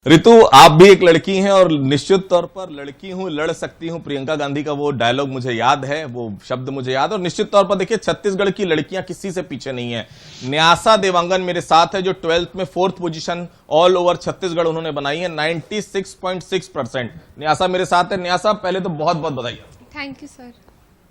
ऋतु, आप भी एक लड़की हैं और निश्चित तौर पर लड़की हूं लड़ सकती हूं, प्रियंका गांधी का वो डायलॉग मुझे याद है, वो शब्द मुझे याद है। और निश्चित तौर पर देखिए, छत्तीसगढ़ की लड़कियां किसी से पीछे नहीं है। न्यासा देवांगन मेरे साथ है, जो 12th में 4th position all over Chhattisgarh उन्होंने बनाई है, 96.6%। न्यासा मेरे साथ है। न्यासा, पहले तो बहुत बहुत बधाई। Thank you sir.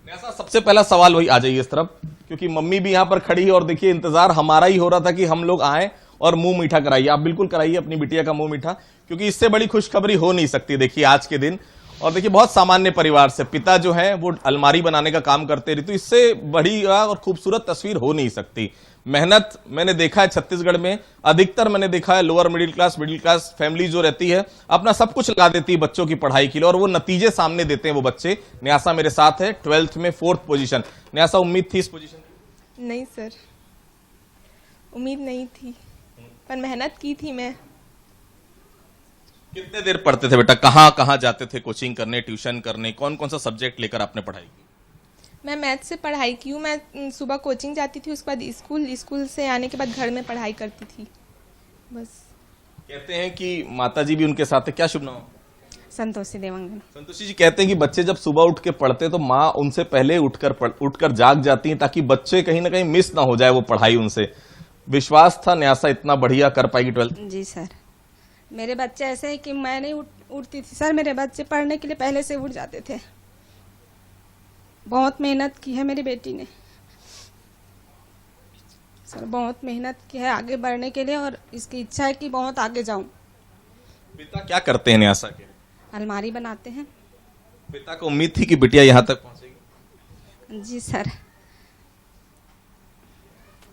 न्यासा, सबसे पहला सवाल वही, आ जाइए इस तरफ, क्योंकि मम्मी भी यहां पर खड़ी है और देखिए इंतजार हमारा ही हो रहा था कि हम लोग आए और मुंह मीठा कराइए। आप बिल्कुल कराइए अपनी बिटिया का मुंह मीठा, क्योंकि इससे बड़ी खुशखबरी हो नहीं सकती देखिए आज के दिन। और देखिए, बहुत सामान्य परिवार से, पिता जो है वो अलमारी बनाने का काम करते रही, तो इससे बड़ी और खूबसूरत तस्वीर हो नहीं सकती। मेहनत मैंने देखा है छत्तीसगढ़ में, अधिकतर मैंने देखा है लोअर मिडिल क्लास फैमिली जो रहती है, अपना सब कुछ लगा देती है बच्चों की पढ़ाई के लिए, और वो नतीजे सामने देते हैं वो बच्चे। न्यासा मेरे साथ है, 12th में 4th पोजीशन। न्यासा, उम्मीद थी इस पोजीशन की? नहीं सर, उम्मीद नहीं थी, पर मेहनत की थी मैं। कितने देर पढ़ते थे बेटा? कहाँ कहाँ जाते थे कोचिंग करने, ट्यूशन करने? कौन कौन सा सब्जेक्ट लेकर आपने पढ़ाई की? मैं मैथ से पढ़ाई की हूँ। मैं सुबह कोचिंग जाती थी, उसके बाद स्कूल से आने के बाद घर में पढ़ाई करती थी, बस। कहते हैं कि माता जी भी उनके साथ है, क्या शुभ नाम? संतोषी देवांगन। संतोषी जी, कहते हैं कि बच्चे जब सुबह उठ के पढ़ते तो माँ उनसे पहले उठकर जाग जाती है, ताकि बच्चे कहीं ना कहीं मिस ना हो जाए वो पढ़ाई उनसे। विश्वास था न्यासा इतना बढ़िया कर पाएगी 12th? जी सर, मेरे बच्चे ऐसे हैं कि मैं नहीं उठती थी सर, मेरे बच्चे पढ़ने के लिए पहले से उठ जाते थे। बहुत मेहनत की है मेरी बेटी ने सर, बहुत मेहनत की है आगे बढ़ने के लिए, और इसकी इच्छा है कि बहुत आगे जाऊं। पिता क्या करते हैं न्यासा के? अलमारी बनाते हैं। पिता को उम्मीद थी कि बिटिया यहाँ तक पहुंचेगी? जी सर,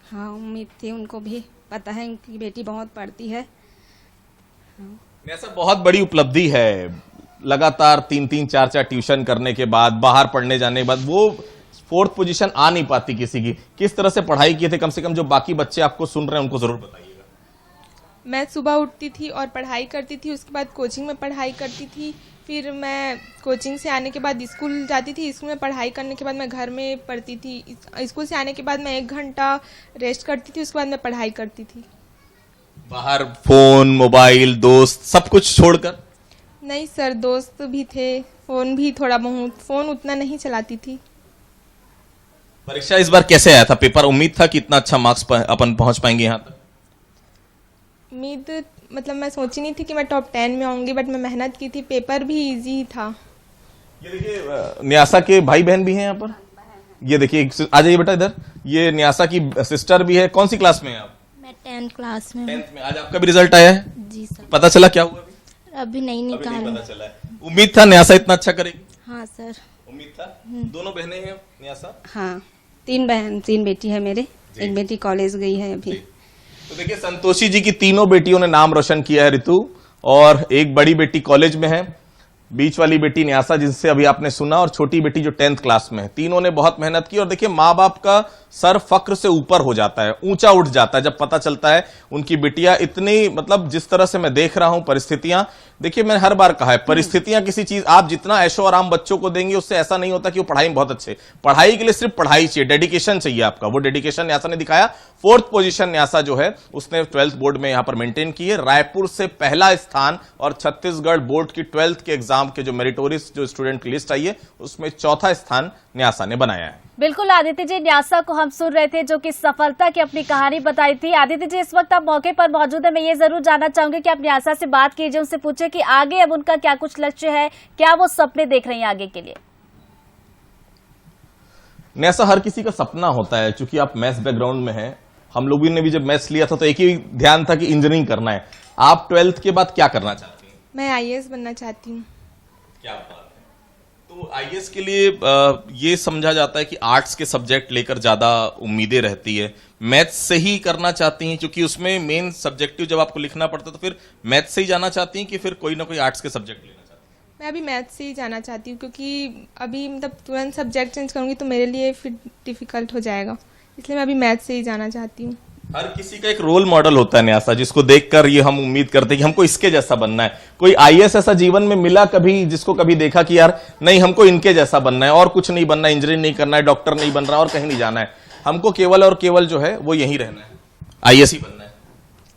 हाँ उम्मीद थी, उनको भी पता है उनकी बेटी बहुत पढ़ती है। न्यासा, बहुत बड़ी उपलब्धि है, लगातार 3-3, 4-4 ट्यूशन करने के बाद, बाहर पढ़ने जाने के बाद वो 4th पोजीशन आ नहीं पाती किसी की। किस तरह से पढ़ाई किए थे? कम से कम जो बाकी बच्चे आपको सुन रहे हैं उनको जरूर बताइएगा। मैं सुबह उठती थी और पढ़ाई करती थी, उसके बाद कोचिंग में पढ़ाई करती थी, फिर मैं कोचिंग से आने के बाद स्कूल जाती थी, स्कूल में पढ़ाई करने के बाद मैं घर में पढ़ती थी, स्कूल से आने के बाद मैं 1 घंटा रेस्ट करती थी, उसके बाद मैं पढ़ाई करती थी। बाहर फोन, मोबाइल, दोस्त, सब कुछ छोड़कर? नहीं सर, दोस्त भी थे, फोन भी थोड़ा बहुत, फोन उतना नहीं चलाती थी। परीक्षा इस बार कैसे आया था पेपर? उम्मीद था कि इतना अच्छा मार्क्स अपन पहुंच पाएंगे यहाँ तक? उम्मीद मतलब मैं सोची नहीं थी कि मैं टॉप 10 में आऊंगी, बट मैं मेहनत की थी, पेपर भी इजी था। ये देखिए, न्यासा के भाई बहन भी हैं यहाँ पर। ये देखिए, आ जाइए बेटा इधर। ये न्यासा की सिस्टर भी है। कौन सी क्लास में है आप? मैं 10th क्लास में। 10th में। आज आपका भी रिजल्ट आया है? जी सर। पता चला क्या हुआ? अभी नहीं अभी निकाला। नहीं पता चला है। उम्मीद था न्यासा इतना अच्छा करेगी? हाँ सर। उम्मीद था। दोनों बहनें हैं न्यासा? हाँ, 3 बेटी है मेरे, एक बेटी कॉलेज गई है अभी। तो देखिए, संतोषी जी की तीनों बेटियों ने नाम रोशन किया है ऋतु, और एक बड़ी बेटी कॉलेज में है, बीच वाली बेटी न्यासा जिनसे अभी आपने सुना, और छोटी बेटी जो 10th क्लास में है। तीनों ने बहुत मेहनत की, और देखिए माँ बाप का सर फक्र से ऊपर हो जाता है, ऊंचा उठ जाता है जब पता चलता है उनकी बिटिया इतनी, मतलब जिस तरह से मैं देख रहा हूं परिस्थितियां, देखिए मैंने हर बार कहा है, परिस्थितियां किसी चीज, आप जितना ऐशो आराम बच्चों को देंगे उससे ऐसा नहीं होता कि वो पढ़ाई में बहुत अच्छे। पढ़ाई के लिए सिर्फ पढ़ाई चाहिए, डेडिकेशन चाहिए आपका, वो डेडिकेशन न्यासा ने दिखाया। 4th पोजीशन न्यासा जो है उसने 12th बोर्ड में यहां पर मेंटेन की है। रायपुर से पहला स्थान, और छत्तीसगढ़ बोर्ड की 12th के एग्जाम के जो मेरिटोरियस जो स्टूडेंट की लिस्ट आई है उसमें 4था स्थान न्यासा ने बनाया है। बिल्कुल आदित्य जी, न्यासा को हम सुन रहे थे जो कि सफलता की अपनी कहानी बताई थी। आदित्य जी, इस वक्त आप मौके पर मौजूद है, मैं ये जरूर जानना चाहूंगी कि आप न्यासा से बात कीजिए, उनसे पूछे कि आगे अब उनका क्या कुछ लक्ष्य है, क्या वो सपने देख रही हैं आगे के लिए? न्यासा, हर किसी का सपना होता है, क्योंकि आप मैथ्स बैकग्राउंड में हैं, हम लोगों ने भी जब मैथ्स लिया था तो एक ही ध्यान था कि इंजीनियरिंग करना है। आप 12th के बाद क्या करना चाहती हैं? मैं IAS बनना चाहती हूँ। क्या बात है। तो IAS के लिए ये समझा जाता है कि आर्ट्स के सब्जेक्ट लेकर ज्यादा उम्मीदें रहती है। मैथ्स से ही करना चाहती हैं, क्योंकि उसमें मेन सब्जेक्टिव जब आपको लिखना पड़ता है, तो फिर मैथ्स से ही जाना चाहती हैं कि फिर कोई ना कोई आर्ट्स के सब्जेक्ट लेना चाहती हैं? मैं अभी मैथ से ही जाना चाहती हूँ, क्योंकि अभी मतलब तुरंत सब्जेक्ट चेंज करूँगी तो मेरे लिए फिर डिफिकल्ट हो जाएगा, इसलिए मैं अभी मैथ से ही जाना चाहती हूँ। हर किसी का एक रोल मॉडल होता है न्यासा, जिसको देखकर ये हम उम्मीद करते हैं कि हमको इसके जैसा बनना है। कोई IAS ऐसा जीवन में मिला कभी जिसको कभी देखा कि यार नहीं, हमको इनके जैसा बनना है, और कुछ नहीं बनना है, इंजीनियर नहीं करना है, डॉक्टर नहीं बन रहा और कहीं नहीं जाना है, हमको केवल और केवल जो है वो यही रहना है, IAS ही बनना है?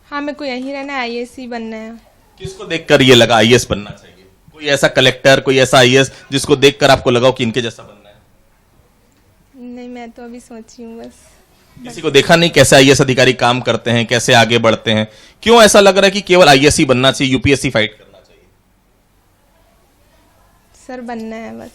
हाँ, मेरे को यहीं रहना है, IAS ही बनना है। किसको देखकर ये लगा आईएएस बनना चाहिए? कोई ऐसा कलेक्टर, कोई ऐसा आईएएस जिसको देखकर आपको लगा कि इनके जैसा बनना है? नहीं, मैं तो अभी सोची हूँ बस। किसी को देखा नहीं कैसे आईएएस अधिकारी काम करते हैं, कैसे आगे बढ़ते हैं? क्यों ऐसा लग रहा है कि केवल आईएएस ही बनना चाहिए, यूपीएससी फाइट करना चाहिए? सर बनना है बस।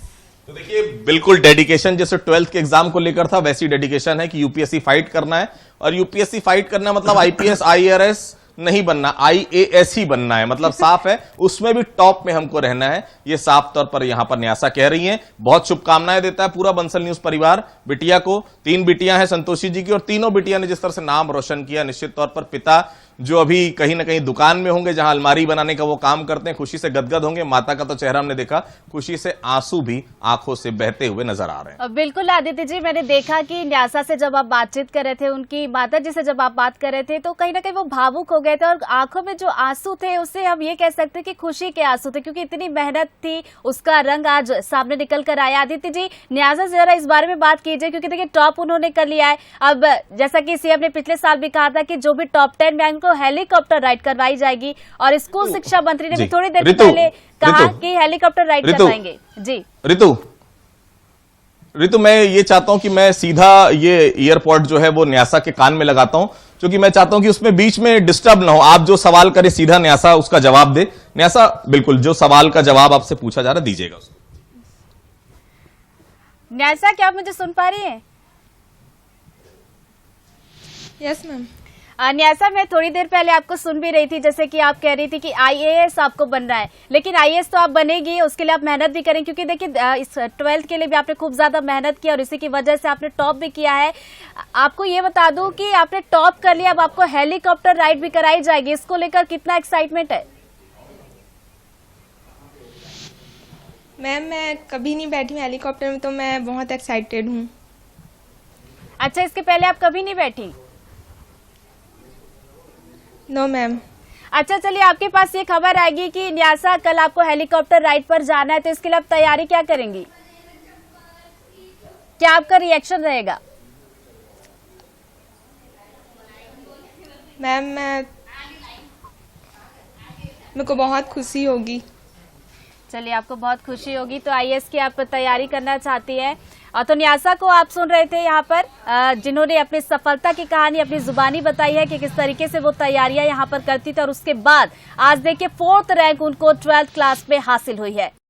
तो देखिए, बिल्कुल डेडिकेशन जैसे 12th के एग्जाम को लेकर था वैसी डेडिकेशन है कि यूपीएससी फाइट करना है। और यूपीएससी फाइट करना मतलब आईपीएस आईआरएस नहीं बनना, आईएएस ही बनना है। मतलब साफ है, उसमें भी टॉप में हमको रहना है, ये साफ तौर पर यहां पर न्यासा कह रही हैं। बहुत शुभकामनाएं देता है पूरा बंसल न्यूज परिवार बिटिया को। 3 बिटियां हैं संतोषी जी की, और तीनों बिटिया ने जिस तरह से नाम रोशन किया, निश्चित तौर पर पिता जो अभी कहीं ना कहीं दुकान में होंगे जहां अलमारी बनाने का वो काम करते हैं, खुशी से गदगद होंगे। माता का तो चेहरा हमने देखा, खुशी से आंसू भी आंखों से बहते हुए नजर आ रहे हैं। बिल्कुल आदित्य जी, मैंने देखा कि न्यासा से जब आप बातचीत कर रहे थे, उनकी माता जी से जब आप बात कर रहे थे, तो कहीं ना कहीं वो भावुक हो गए थे और आंखों में जो आंसू थे उससे हम ये कह सकते हैं कि खुशी के आंसू थे, क्योंकि इतनी मेहनत थी, उसका रंग आज सामने निकल कर आया। आदित्य जी, न्यासा से जरा इस बारे में बात कीजिए, क्योंकि देखिए टॉप उन्होंने कर लिया है। अब जैसा कि सीएम ने पिछले साल भी कहा था कि जो भी टॉप 10 में उनको हेलीकॉप्टर राइड करवाई जाएगी, और स्कूल शिक्षा मंत्री ने भी थोड़ी देर पहले कहा कि हेलीकॉप्टर राइड करवाएंगे। जी रितु, मैं ये चाहता हूं कि मैं सीधा ये ईयरपॉड जो है वो न्यासा के कान में लगाता हूं, क्योंकि मैं चाहता हूं कि उसमें बीच में डिस्टर्ब ना हो। आप जो सवाल करें सीधा न्यासा उसका जवाब दे। न्यासा, बिल्कुल जो सवाल का जवाब आपसे पूछा जा रहा है दीजिएगा उसको। न्यासा, क्या आप मुझे सुन पा रही हैं? Yes ma'am. न्यासा, मैं थोड़ी देर पहले आपको सुन भी रही थी, जैसे कि आप कह रही थी कि आईएएस आपको बनना है, लेकिन आईएएस तो आप बनेगी, उसके लिए आप मेहनत भी करें, क्योंकि देखिए इस 12th के लिए भी आपने खूब ज्यादा मेहनत की और इसी की वजह से आपने टॉप भी किया है। आपको ये बता दूं कि आपने टॉप कर लिया, अब आपको हेलीकॉप्टर राइड भी कराई जाएगी, इसको लेकर कितना एक्साइटमेंट है? मैम, मैं कभी नहीं बैठी हूँ हेलीकॉप्टर में, तो मैं बहुत एक्साइटेड हूँ। अच्छा, इसके पहले आप कभी नहीं बैठी? No ma'am. अच्छा, चलिए, आपके पास ये खबर आएगी कि न्यासा कल आपको हेलीकॉप्टर राइड पर जाना है, तो इसके लिए आप तैयारी क्या करेंगी? क्या आपका रिएक्शन रहेगा? मैम, मेरे को बहुत खुशी होगी। चलिए, आपको बहुत खुशी होगी, तो आईएएस की आप तैयारी करना चाहती है। तो न्यासा को आप सुन रहे थे यहाँ पर, जिन्होंने अपनी सफलता की कहानी अपनी जुबानी बताई है कि किस तरीके से वो तैयारियां यहाँ पर करती थी, और उसके बाद आज देखिए 4th रैंक उनको 12th क्लास में हासिल हुई है।